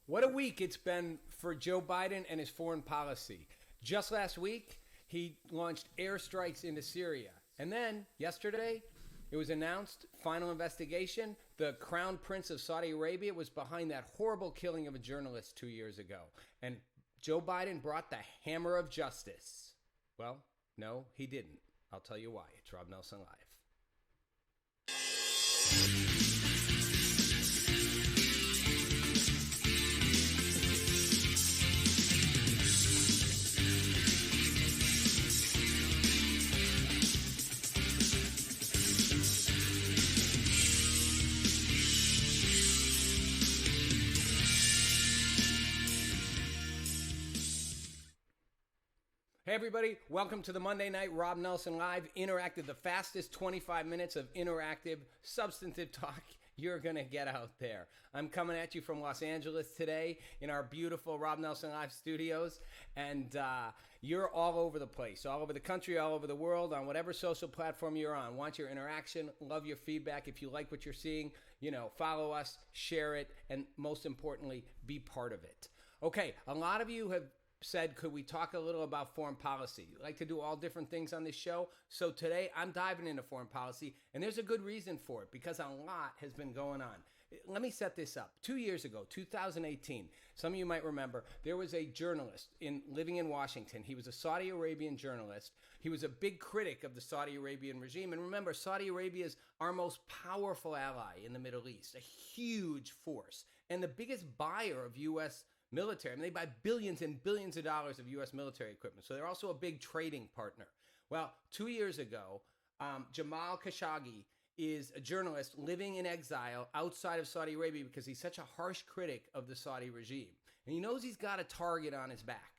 What a week it's been for Joe Biden and his foreign policy. Just last week, he launched airstrikes into Syria. And then, yesterday, it was announced, final investigation, the Crown Prince of Saudi Arabia was behind that horrible killing of a journalist 2 years ago. And Joe Biden brought the hammer of justice. Well, no, he didn't. I'll tell you why. It's Rob Nelson Live. Hey everybody, welcome to the Monday Night Rob Nelson Live Interactive, the fastest 25 minutes of interactive, substantive talk you're going to get out there. I'm coming at you from Los Angeles today in our beautiful Rob Nelson Live studios, and you're all over the place, all over the country, all over the world, on whatever social platform you're on. Want your interaction, love your feedback. If you like what you're seeing, follow us, share it, and most importantly, be part of it. Okay, a lot of you have said, could we talk a little about foreign policy? I like to do all different things on this show. So today I'm diving into foreign policy, and there's a good reason for it because a lot has been going on. Let me set this up. 2 years ago, 2018, some of you might remember, there was a journalist living in Washington. He was a Saudi Arabian journalist. He was a big critic of the Saudi Arabian regime. And remember, Saudi Arabia is our most powerful ally in the Middle East, a huge force, and the biggest buyer of U.S. military. I mean, they buy billions and billions of dollars of U.S. military equipment. So they're also a big trading partner. Well, 2 years ago, Jamal Khashoggi is a journalist living in exile outside of Saudi Arabia because he's such a harsh critic of the Saudi regime. And he knows he's got a target on his back.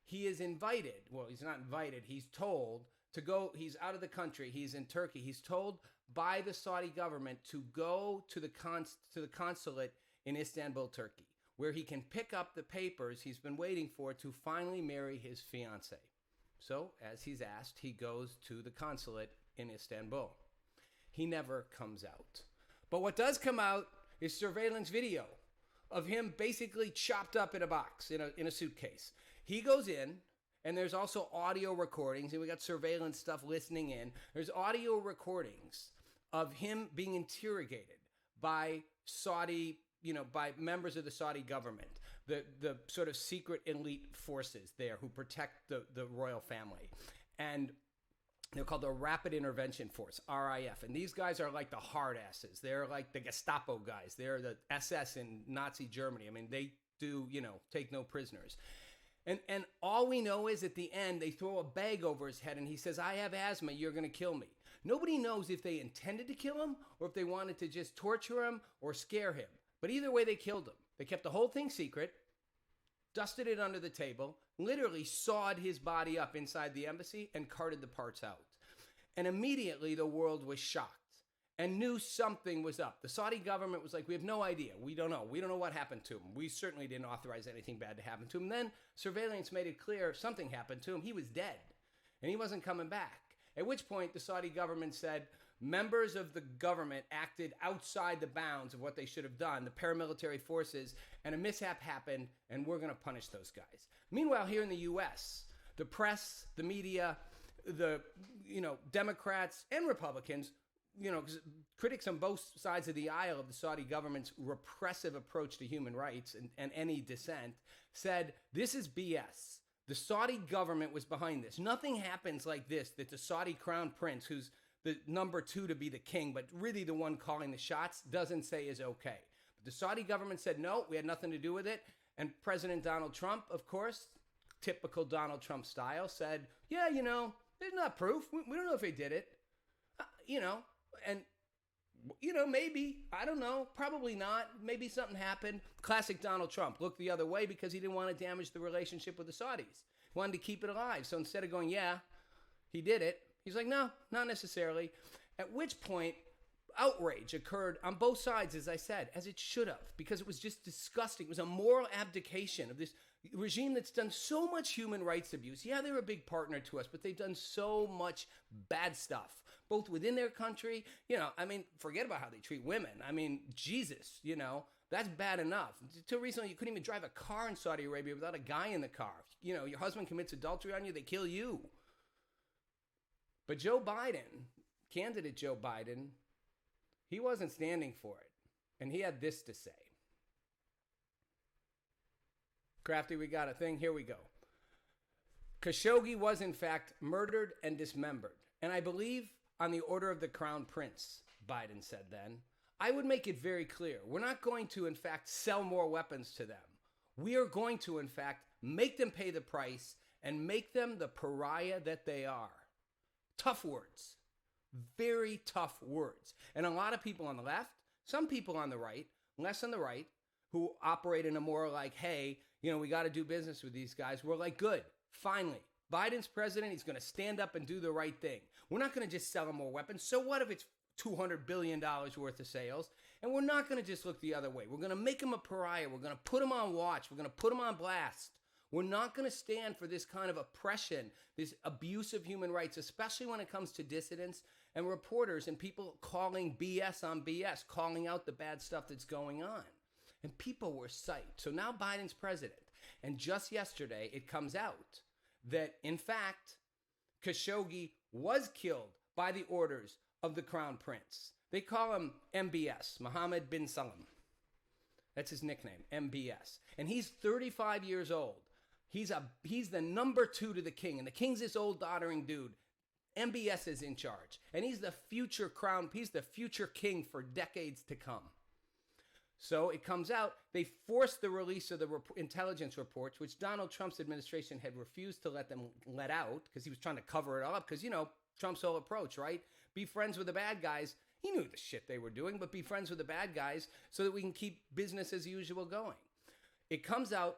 He is invited. Well, he's not invited. He's told to go. He's out of the country. He's in Turkey. He's told by the Saudi government to go to the consulate in Istanbul, Turkey, where he can pick up the papers he's been waiting for to finally marry his fiancée. So, as he's asked, he goes to the consulate in Istanbul. He never comes out. But what does come out is surveillance video of him basically chopped up in a box, in a suitcase. He goes in, and there's also audio recordings, and we got surveillance stuff listening in. There's audio recordings of him being interrogated by by members of the Saudi government, the sort of secret elite forces there who protect the royal family. And they're called the Rapid Intervention Force, RIF. And these guys are like the hard asses. They're like the Gestapo guys. They're the SS in Nazi Germany. I mean, they do, take no prisoners. And all we know is at the end, they throw a bag over his head and he says, "I have asthma, you're going to kill me." Nobody knows if they intended to kill him or if they wanted to just torture him or scare him. But either way, they killed him. They kept the whole thing secret, dusted it under the table, literally sawed his body up inside the embassy and carted the parts out. And immediately the world was shocked and knew something was up. The Saudi government was like, we have no idea. We don't know. We don't know what happened to him. We certainly didn't authorize anything bad to happen to him. Then surveillance made it clear something happened to him. He was dead and he wasn't coming back. At which point the Saudi government said, members of the government acted outside the bounds of what they should have done, the paramilitary forces, and a mishap happened, and we're going to punish those guys. Meanwhile, here in the U.S., the press, the media, the Democrats and Republicans, critics on both sides of the aisle of the Saudi government's repressive approach to human rights and any dissent, said, this is BS. The Saudi government was behind this. Nothing happens like this that the Saudi crown prince, who's the number two to be the king, but really the one calling the shots, doesn't say is okay. But the Saudi government said, no, we had nothing to do with it. And President Donald Trump, of course, typical Donald Trump style, said, yeah, there's not proof. We don't know if he did it. Maybe, I don't know, probably not. Maybe something happened. Classic Donald Trump. Looked the other way because he didn't want to damage the relationship with the Saudis. He wanted to keep it alive. So instead of going, yeah, he did it, he's like, no, not necessarily. At which point, outrage occurred on both sides, as I said, as it should have, because it was just disgusting. It was a moral abdication of this regime that's done so much human rights abuse. Yeah, they're a big partner to us, but they've done so much bad stuff, both within their country. Forget about how they treat women. Jesus, That's bad enough. Until recently, you couldn't even drive a car in Saudi Arabia without a guy in the car. You know, your husband commits adultery on you, they kill you. But Joe Biden, candidate Joe Biden, he wasn't standing for it. And he had this to say. Crafty, we got a thing. Here we go. Khashoggi was, in fact, murdered and dismembered. And I believe on the order of the Crown Prince, Biden said then. I would make it very clear. We're not going to, in fact, sell more weapons to them. We are going to, in fact, make them pay the price and make them the pariah that they are. Tough words. Very tough words. And a lot of people on the left, some people on the right, less on the right, who operate in a more like, hey, you know, we got to do business with these guys. We're like, good, finally. Biden's president, he's going to stand up and do the right thing. We're not going to just sell them more weapons. So what if it's $200 billion worth of sales? And we're not going to just look the other way. We're going to make them a pariah. We're going to put them on watch. We're going to put them on blast. We're not going to stand for this kind of oppression, this abuse of human rights, especially when it comes to dissidents and reporters and people calling BS on BS, calling out the bad stuff that's going on. And people were psyched. So now Biden's president. And just yesterday, it comes out that, in fact, Khashoggi was killed by the orders of the Crown Prince. They call him MBS, Mohammed bin Salman. That's his nickname, MBS. And he's 35 years old. He's the number 2 to the king. And the king's this old doddering dude. MBS is in charge. And he's the future crown, he's the future king for decades to come. So it comes out, they forced the release of the intelligence reports, which Donald Trump's administration had refused to let out because he was trying to cover it up. Because, you know, Trump's whole approach, right? Be friends with the bad guys. He knew the shit they were doing, but be friends with the bad guys so that we can keep business as usual going. It comes out,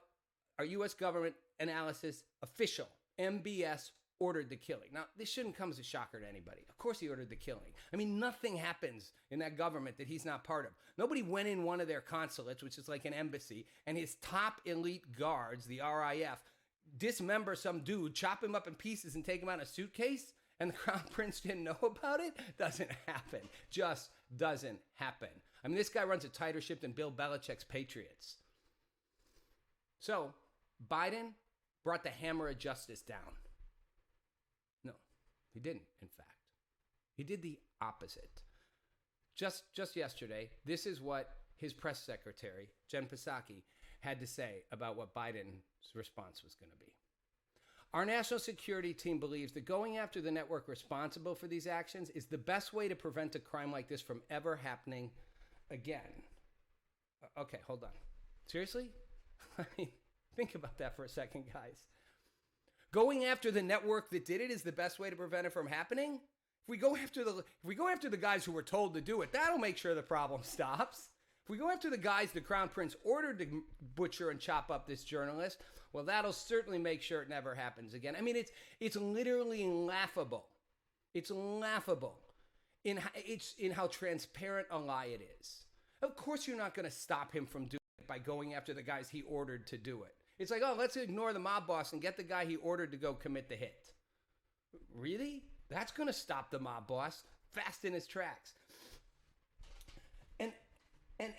our U.S. government analysis official, MBS ordered the killing. Now, this shouldn't come as a shocker to anybody. Of course he ordered the killing. I mean, nothing happens in that government that he's not part of. Nobody went in one of their consulates, which is like an embassy, and his top elite guards, the RIF, dismember some dude, chop him up in pieces and take him out in a suitcase, and the Crown Prince didn't know about it? Doesn't happen. Just doesn't happen. I mean, this guy runs a tighter ship than Bill Belichick's Patriots. So, Biden brought the hammer of justice down. No, he didn't, in fact. He did the opposite. Just yesterday, this is what his press secretary, Jen Psaki, had to say about what Biden's response was going to be. Our national security team believes that going after the network responsible for these actions is the best way to prevent a crime like this from ever happening again. Okay, hold on. Seriously? I mean, think about that for a second, guys. Going after the network that did it is the best way to prevent it from happening? If we go after the guys who were told to do it, that'll make sure the problem stops. If we go after the guys the Crown Prince ordered to butcher and chop up this journalist, well, that'll certainly make sure it never happens again. I mean, it's literally laughable. It's laughable in how transparent a lie it is. Of course you're not going to stop him from doing it by going after the guys he ordered to do it. It's like, oh, let's ignore the mob boss and get the guy he ordered to go commit the hit. Really? That's going to stop the mob boss fast in his tracks.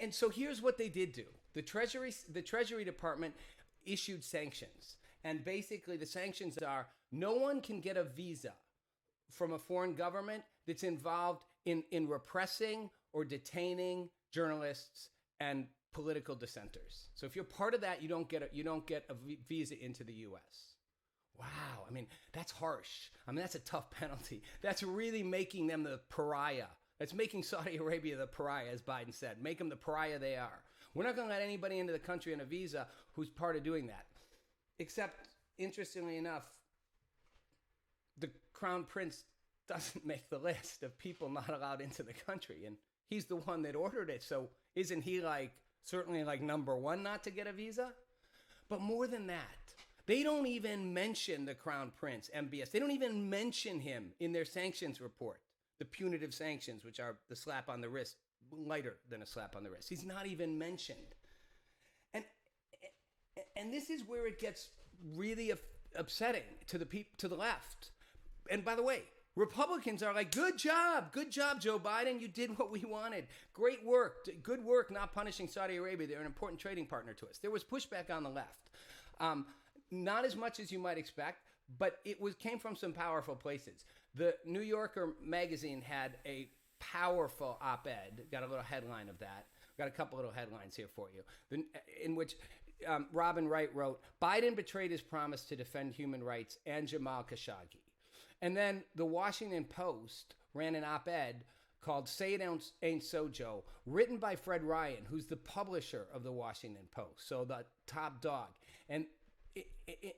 And so here's what they did do. The Treasury Department issued sanctions. And basically the sanctions are no one can get a visa from a foreign government that's involved in repressing or detaining journalists and political dissenters. So if you're part of that, you don't get a visa into the U.S. Wow, I mean, that's harsh. I mean, that's a tough penalty. That's really making them the pariah. That's making Saudi Arabia the pariah, as Biden said. Make them the pariah they are. We're not going to let anybody into the country on a visa who's part of doing that. Except, interestingly enough, the Crown Prince doesn't make the list of people not allowed into the country. And he's the one that ordered it. So isn't he certainly number one not to get a visa? But more than that, they don't even mention the Crown Prince, MBS. They don't even mention him in their sanctions report, the punitive sanctions, which are the slap on the wrist, lighter than a slap on the wrist. He's not even mentioned. And this is where it gets really upsetting to the left. And by the way, Republicans are like, good job, Joe Biden. You did what we wanted. Great work, good work not punishing Saudi Arabia. They're an important trading partner to us. There was pushback on the left. Not as much as you might expect, but it came from some powerful places. The New Yorker magazine had a powerful op-ed. Got a little headline of that. Got a couple little headlines here for you, in which Robin Wright wrote, Biden betrayed his promise to defend human rights and Jamal Khashoggi. And then the Washington Post ran an op-ed called Say It Ain't So, Joe, written by Fred Ryan, who's the publisher of the Washington Post, so the top dog. And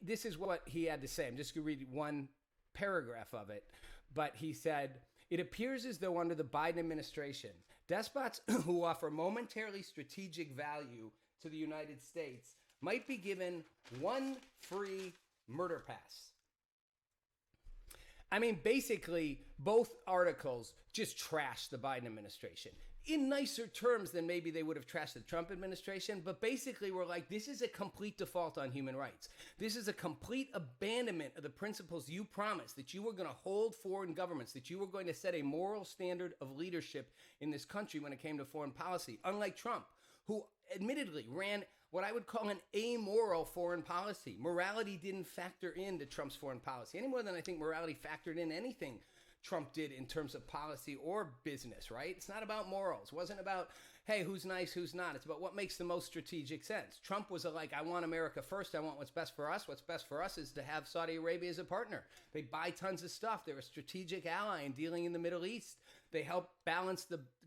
this is what he had to say. I'm just going to read one paragraph of it. But he said, it appears as though under the Biden administration, despots who offer momentarily strategic value to the United States might be given one free murder pass. I mean, basically, both articles just trashed the Biden administration in nicer terms than maybe they would have trashed the Trump administration. But basically, we're like, this is a complete default on human rights. This is a complete abandonment of the principles you promised, that you were going to hold foreign governments, that you were going to set a moral standard of leadership in this country when it came to foreign policy, unlike Trump, who admittedly ran what I would call an amoral foreign policy. Morality didn't factor into Trump's foreign policy any more than I think morality factored in anything Trump did in terms of policy or business, right? It's not about morals. It wasn't about, hey, who's nice, who's not. It's about what makes the most strategic sense. Trump was like, I want America first. I want what's best for us. What's best for us is to have Saudi Arabia as a partner. They buy tons of stuff. They're a strategic ally in dealing in the Middle East. They help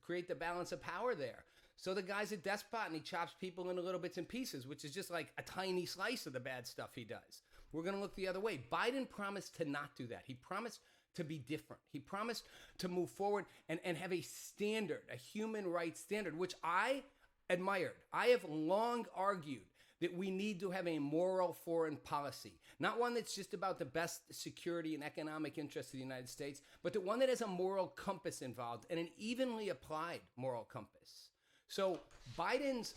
create the balance of power there. So the guy's a despot, and he chops people into little bits and pieces, which is just like a tiny slice of the bad stuff he does. We're going to look the other way. Biden promised to not do that. He promised to be different. He promised to move forward and have a standard, a human rights standard, which I admired. I have long argued that we need to have a moral foreign policy, not one that's just about the best security and economic interests of the United States, but the one that has a moral compass involved and an evenly applied moral compass. So Biden's,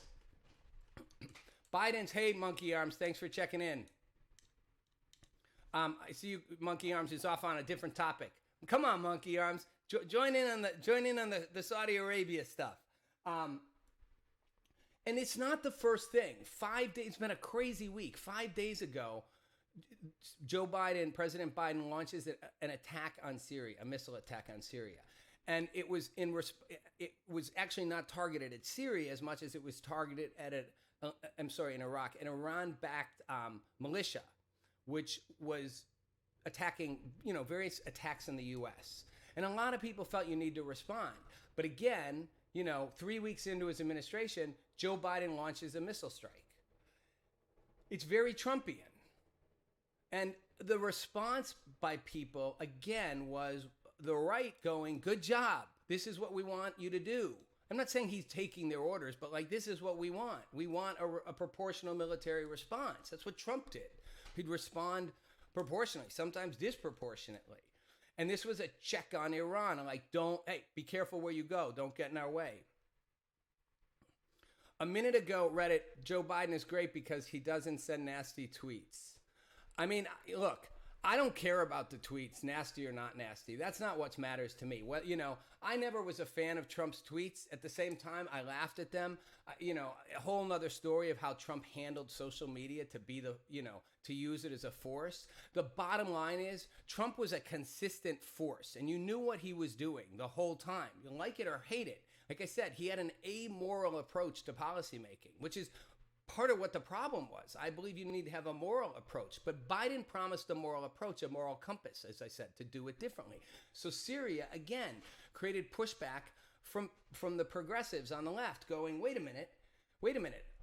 hey, Monkey Arms, thanks for checking in. I see you, Monkey Arms is off on a different topic. Come on, Monkey Arms, join in on the Saudi Arabia stuff. And it's not the first thing. 5 days, it's been a crazy week. 5 days ago, President Biden launches an attack on Syria, a missile attack on Syria. And it was actually not targeted at Syria as much as it was targeted at in Iraq, an Iran-backed militia, which was attacking, various attacks in the U.S. And a lot of people felt you need to respond. But again, 3 weeks into his administration, Joe Biden launches a missile strike. It's very Trumpian. And the response by people, again, was the right going, good job. This is what we want you to do. I'm not saying he's taking their orders, but this is what we want. We want a proportional military response. That's what Trump did. He'd respond proportionally, sometimes disproportionately. And this was a check on Iran. Hey, be careful where you go. Don't get in our way. A minute ago, Reddit, Joe Biden is great because he doesn't send nasty tweets. I mean, look, I don't care about the tweets, nasty or not nasty. That's not what matters to me. Well, I never was a fan of Trump's tweets. At the same time, I laughed at them. A whole nother story of how Trump handled social media to be to use it as a force. The bottom line is Trump was a consistent force, and you knew what he was doing the whole time. You like it or hate it. Like I said, he had an amoral approach to policymaking, which is part of what the problem was. I believe you need to have a moral approach. But Biden promised a moral approach, a moral compass, as I said, to do it differently. So Syria, again, created pushback from the progressives on the left going, wait a minute.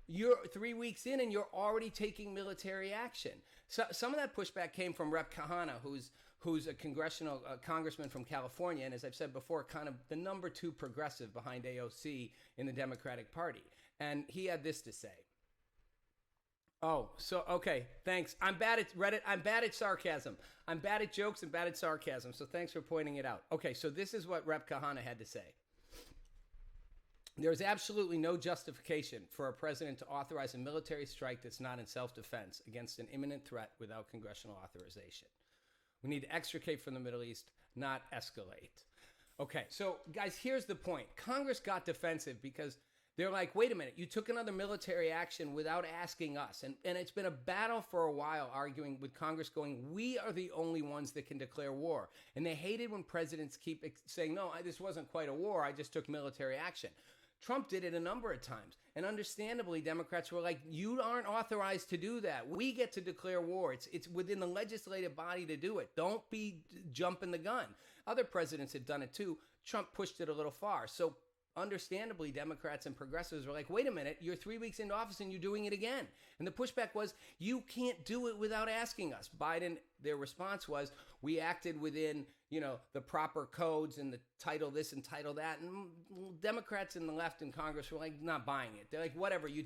You're 3 weeks in and you're already taking military action. So some of that pushback came from Rep. Kahana, who's a congressman from California, and as I've said before, kind of the number 2 progressive behind AOC in the Democratic Party. And he had this to say. Oh, so, okay, thanks. I'm bad at Reddit. I'm bad at sarcasm. I'm bad at jokes and bad at sarcasm, so thanks for pointing it out. Okay, so this is what Rep. Kahana had to say. There is absolutely no justification for a president to authorize a military strike that's not in self-defense against an imminent threat without congressional authorization. We need to extricate from the Middle East, not escalate. Okay, so guys, here's the point. Congress got defensive because they're like, wait a minute, you took another military action without asking us. And it's been a battle for a while arguing with Congress going, we are the only ones that can declare war. And they hated when presidents keep saying, no, this wasn't quite a war, I just took military action. Trump did it a number of times. And understandably, Democrats were like, you aren't authorized to do that. We get to declare war. It's within the legislative body to do it. Don't be jumping the gun. Other presidents had done it too. Trump pushed it a little far. So understandably, Democrats and progressives were like, wait a minute, you're 3 weeks into office and you're doing it again. And the pushback was, you can't do it without asking us. Biden, their response was, we acted within, the proper codes and the title this and title that. And Democrats and the left in Congress were like, not buying it. They're like, whatever, you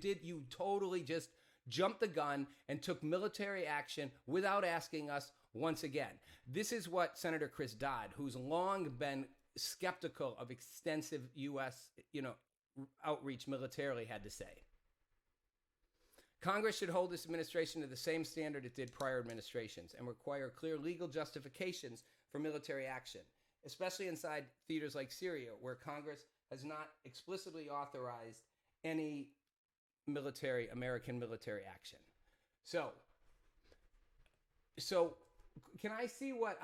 totally just jumped the gun and took military action without asking us once again. This is what Senator Chris Dodd, who's long been skeptical of extensive U.S., outreach militarily, had to say. Congress should hold this administration to the same standard it did prior administrations and require clear legal justifications for military action, especially inside theaters like Syria, where Congress has not explicitly authorized any American military action. So can I see what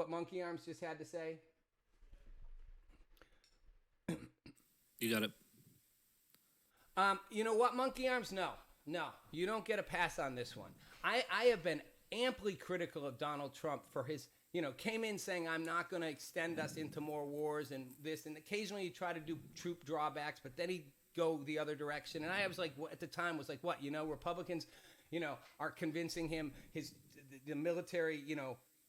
Monkey Arms just had to say? You got it. You know what, Monkey Arms? No, you don't get a pass on this one. I have been amply critical of Donald Trump for his, came in saying, I'm not going to extend us into more wars and this, and occasionally he'd try to do troop drawbacks, but then he'd go the other direction. And I was like, at the time was like, what, Republicans, are convincing him, the military,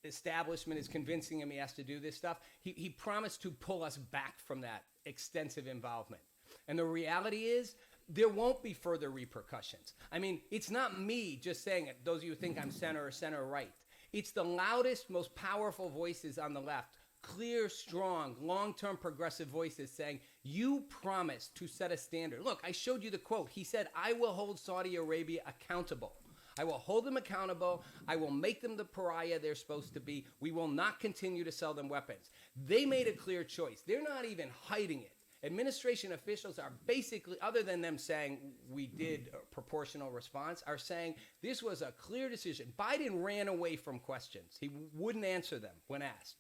establishment is convincing him he has to do this stuff. He promised to pull us back from that extensive involvement. And the reality is, there won't be further repercussions. I mean, it's not me just saying it, those of you who think I'm center or center right. It's the loudest, most powerful voices on the left, clear, strong, long-term progressive voices saying, you promised to set a standard. Look, I showed you the quote. He said, I will hold Saudi Arabia accountable. I will hold them accountable. I will make them the pariah they're supposed to be. We will not continue to sell them weapons. They made a clear choice. They're not even hiding it. Administration officials are basically, other than them saying we did a proportional response, are saying this was a clear decision. Biden ran away from questions. He wouldn't answer them when asked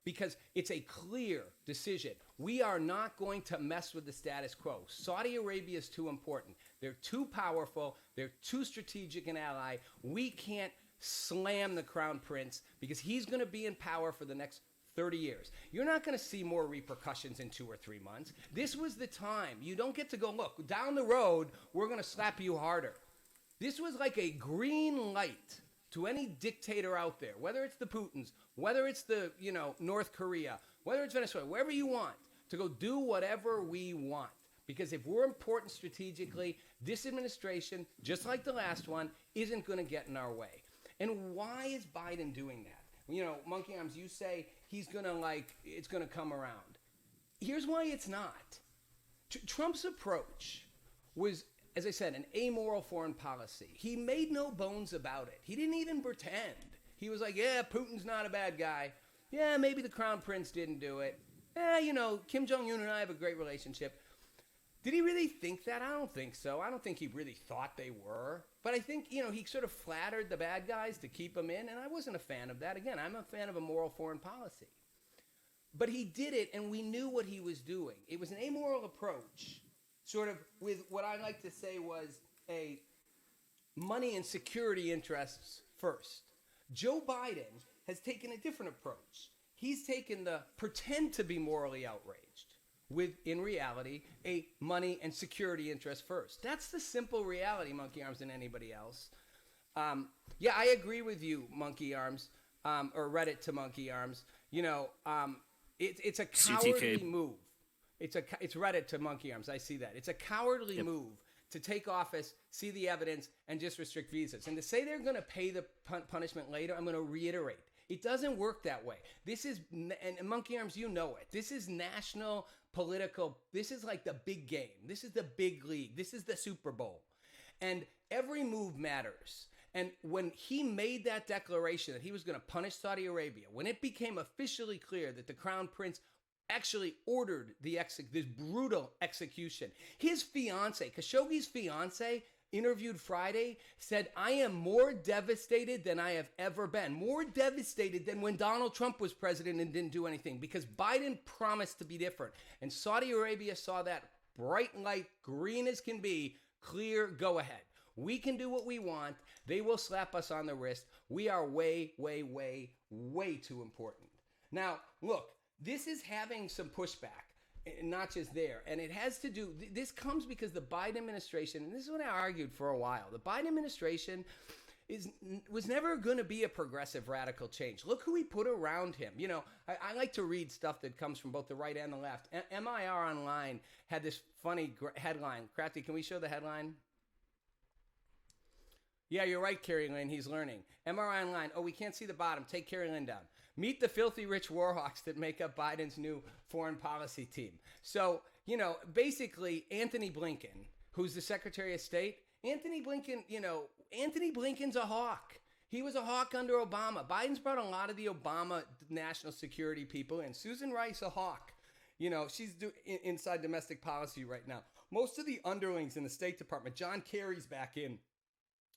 because it's a clear decision. We are not going to mess with the status quo. Saudi Arabia is too important. They're too powerful. They're too strategic an ally. We can't slam the crown prince because he's going to be in power for the next 30 years. You're not going to see more repercussions in 2 or 3 months. This was the time. You don't get to go, look, down the road, we're going to slap you harder. This was like a green light to any dictator out there, whether it's the Putins, whether it's the, North Korea, whether it's Venezuela, wherever you want, to go do whatever we want. Because if we're important strategically, this administration, just like the last one, isn't going to get in our way. And why is Biden doing that? Monkey Arms, you say he's going to it's going to come around. Here's why it's not. Trump's approach was, as I said, an amoral foreign policy. He made no bones about it. He didn't even pretend. He was like, yeah, Putin's not a bad guy. Yeah, maybe the crown prince didn't do it. Kim Jong-un and I have a great relationship. Did he really think that? I don't think so. I don't think he really thought they were. But I think, he sort of flattered the bad guys to keep them in, and I wasn't a fan of that. Again, I'm a fan of a moral foreign policy. But he did it, and we knew what he was doing. It was an amoral approach, sort of with what I like to say was a money and security interests first. Joe Biden has taken a different approach. He's taken the pretend to be morally outraged with, in reality, a money and security interest first. That's the simple reality, Monkey Arms, than anybody else. Yeah, I agree with you, Monkey Arms, or Reddit to Monkey Arms. It's a cowardly move. It's Reddit to Monkey Arms. I see that. It's a cowardly move to take office, see the evidence, and just restrict visas. And to say they're going to pay the punishment later, I'm going to reiterate. It doesn't work that way. This is, and Monkey Arms, you know it. This is national political. This is like the big game. This is the big league. This is the Super Bowl. And every move matters. And when he made that declaration that he was going to punish Saudi Arabia, when it became officially clear that the Crown Prince actually ordered this brutal execution, his fiance, Khashoggi's fiance, interviewed Friday, said, I am more devastated than I have ever been. More devastated than when Donald Trump was president and didn't do anything, because Biden promised to be different. And Saudi Arabia saw that bright light, green as can be, clear, go ahead. We can do what we want. They will slap us on the wrist. We are way, way, way, way too important. Now, look, this is having some pushback, not just there. And it has to do, this comes because the Biden administration, and this is what I argued for a while, the Biden administration was never going to be a progressive radical change. Look who he put around him. You know, I like to read stuff that comes from both the right and the left. MIR Online had this funny headline. Crafty, can we show the headline? Yeah, you're right, Carrie Lynn. He's learning. MRI Online. Oh, we can't see the bottom. Take Carrie Lynn down. Meet the filthy rich warhawks that make up Biden's new foreign policy team. So, you know, basically, Anthony Blinken, who's the Secretary of State, Anthony Blinken's a hawk. He was a hawk under Obama. Biden's brought a lot of the Obama national security people in. Susan Rice, a hawk. You know, she's inside domestic policy right now. Most of the underlings in the State Department, John Kerry's back in.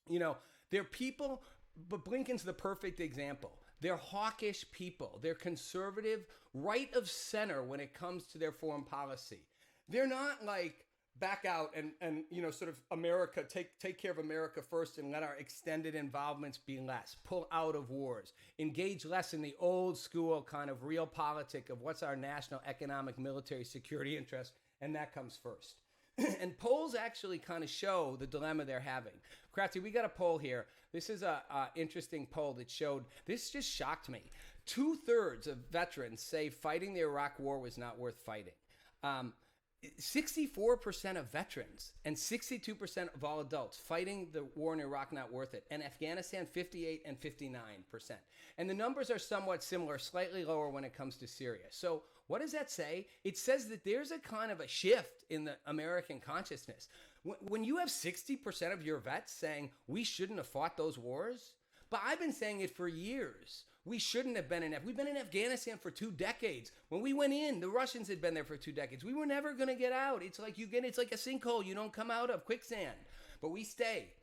You know, they're people, but Blinken's the perfect example. They're hawkish people. They're conservative, right of center when it comes to their foreign policy. They're not like back out and you know, sort of America, take care of America first and let our extended involvements be less. Pull out of wars. Engage less in the old school kind of real politic of what's our national economic military security interest, and that comes first. And polls actually kind of show the dilemma they're having. Crafty, we got a poll here. This is a interesting poll that showed, this just shocked me. 2/3 of veterans say fighting the Iraq war was not worth fighting. 64% of veterans and 62% of all adults fighting the war in Iraq not worth it. And Afghanistan, 58 and 59%. And the numbers are somewhat similar, slightly lower when it comes to Syria. So what does that say? It says that there's a kind of a shift in the American consciousness. When you have 60% of your vets saying we shouldn't have fought those wars, but I've been saying it for years. We shouldn't have been in We've been in Afghanistan for 2 decades. When we went in, the Russians had been there for 2 decades. We were never going to get out. It's like it's like a sinkhole you don't come out of, quicksand. But we stay.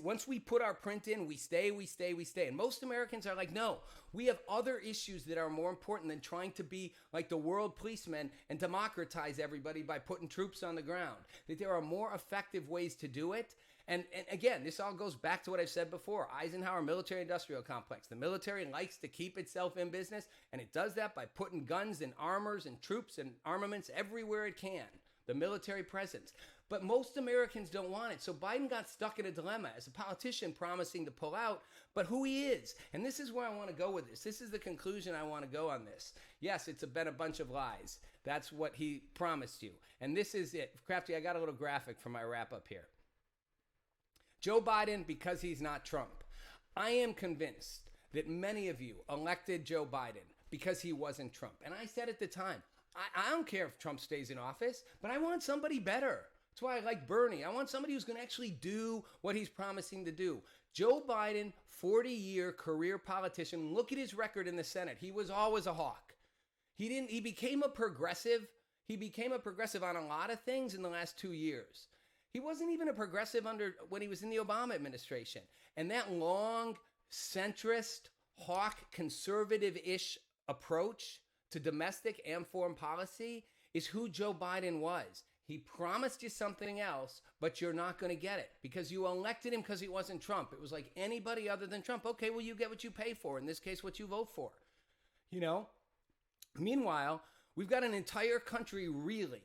Once we put our print in, we stay. And most Americans are like, no, we have other issues that are more important than trying to be like the world policeman and democratize everybody by putting troops on the ground. That there are more effective ways to do it. And again, this all goes back to what I've said before. Eisenhower military-industrial complex. The military likes to keep itself in business, and it does that by putting guns and armors and troops and armaments everywhere it can. The military presence. But most Americans don't want it. So Biden got stuck in a dilemma as a politician promising to pull out, but who he is. And this is where I want to go with this. This is the conclusion I want to go on this. Yes, it's been a bunch of lies. That's what he promised you. And this is it. Crafty, I got a little graphic for my wrap-up here. Joe Biden, because he's not Trump. I am convinced that many of you elected Joe Biden because he wasn't Trump. And I said at the time, I don't care if Trump stays in office, but I want somebody better. That's why I like Bernie. I want somebody who's going to actually do what he's promising to do. Joe Biden, 40-year career politician. Look at his record in the Senate. He was always a hawk. He became a progressive. He became a progressive on a lot of things in the last 2 years. He wasn't even a progressive when he was in the Obama administration. And that long, centrist, hawk, conservative-ish approach to domestic and foreign policy is who Joe Biden was. He promised you something else, but you're not going to get it because you elected him because he wasn't Trump. It was like anybody other than Trump. Okay, well, you get what you pay for. In this case, what you vote for. You know? Meanwhile, we've got an entire country reeling.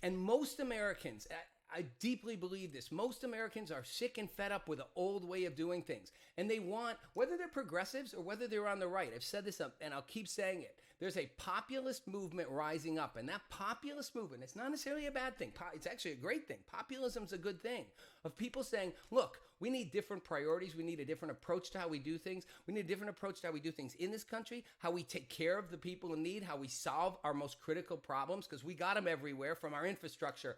And most Americans, I deeply believe this. Most Americans are sick and fed up with the old way of doing things. And they want, whether they're progressives or whether they're on the right, I've said this and I'll keep saying it. There's a populist movement rising up. And that populist movement, it's not necessarily a bad thing. It's actually a great thing. Populism's a good thing. Of people saying, look, we need different priorities. We need a different approach to how we do things. We need a different approach to how we do things in this country, how we take care of the people in need, how we solve our most critical problems, because we got them everywhere, from our infrastructure,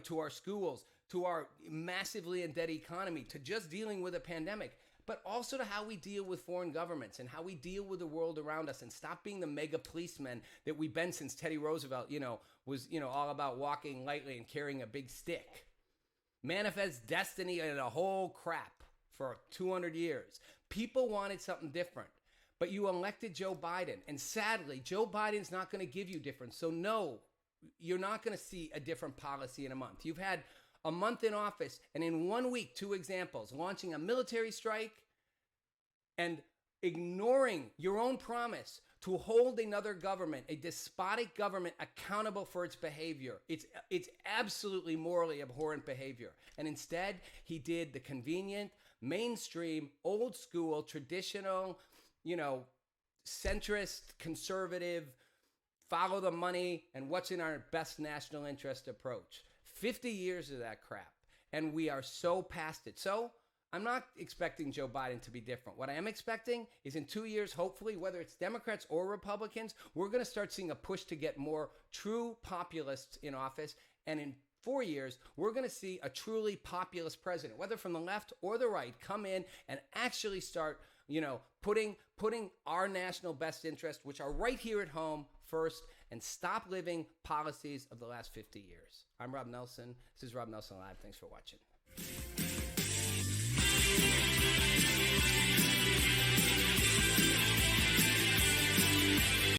to our schools, to our massively indebted economy, to just dealing with a pandemic, but also to how we deal with foreign governments and how we deal with the world around us, and stop being the mega policemen that we've been since Teddy Roosevelt, was, all about walking lightly and carrying a big stick. Manifest destiny and a whole crap for 200 years. People wanted something different, but you elected Joe Biden, and sadly, Joe Biden's not going to give you different. So no, you're not going to see a different policy in a month. You've had a month in office, and in 1 week, 2 examples: launching a military strike and ignoring your own promise to hold another government, a despotic government, accountable for its behavior. It's absolutely morally abhorrent behavior. And instead, he did the convenient, mainstream, old school, traditional, centrist, conservative, follow the money and what's in our best national interest approach. 50 years of that crap, and we are so past it. So I'm not expecting Joe Biden to be different. What I am expecting is in 2 years, hopefully, whether it's Democrats or Republicans, we're going to start seeing a push to get more true populists in office. And in 4 years, we're going to see a truly populist president, whether from the left or the right, come in and actually start, putting our national best interests, which are right here at home, first, and stop living policies of the last 50 years. I'm Rob Nelson. This is Rob Nelson Live. Thanks for watching.